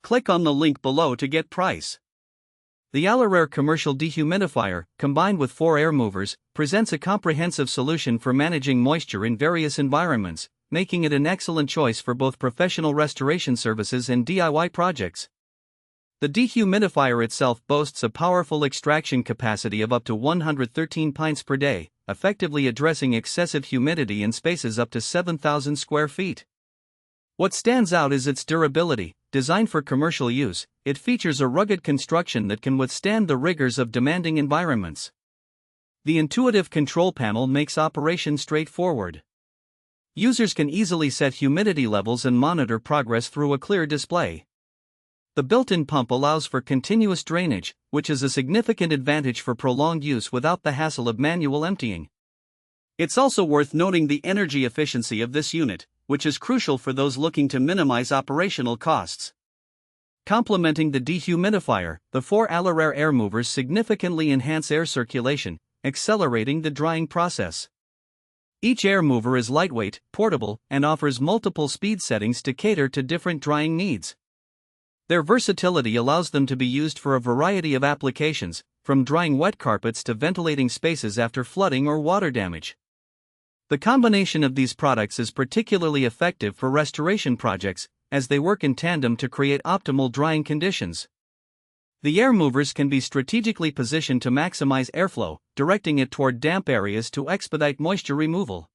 Click on the link below to get price. The ALORAIR Commercial Dehumidifier, combined with 4 air movers, presents a comprehensive solution for managing moisture in various environments, making it an excellent choice for both professional restoration services and DIY projects. The dehumidifier itself boasts a powerful extraction capacity of up to 113 pints per day, effectively addressing excessive humidity in spaces up to 7,000 square feet. What stands out is its durability. Designed for commercial use, it features a rugged construction that can withstand the rigors of demanding environments. The intuitive control panel makes operation straightforward. Users can easily set humidity levels and monitor progress through a clear display. The built-in pump allows for continuous drainage, which is a significant advantage for prolonged use without the hassle of manual emptying. It's also worth noting the energy efficiency of this unit, which is crucial for those looking to minimize operational costs. Complementing the dehumidifier, the 4 ALORAIR air movers significantly enhance air circulation, accelerating the drying process. Each air mover is lightweight, portable, and offers multiple speed settings to cater to different drying needs. Their versatility allows them to be used for a variety of applications, from drying wet carpets to ventilating spaces after flooding or water damage. The combination of these products is particularly effective for restoration projects, as they work in tandem to create optimal drying conditions. The air movers can be strategically positioned to maximize airflow, directing it toward damp areas to expedite moisture removal.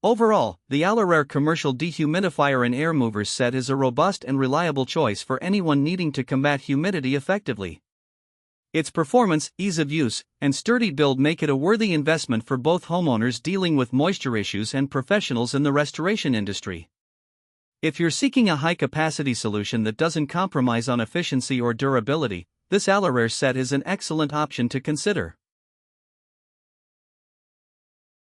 Overall, the ALORAIR Commercial Dehumidifier and Air Movers set is a robust and reliable choice for anyone needing to combat humidity effectively. Its performance, ease of use, and sturdy build make it a worthy investment for both homeowners dealing with moisture issues and professionals in the restoration industry. If you're seeking a high-capacity solution that doesn't compromise on efficiency or durability, this ALORAIR set is an excellent option to consider.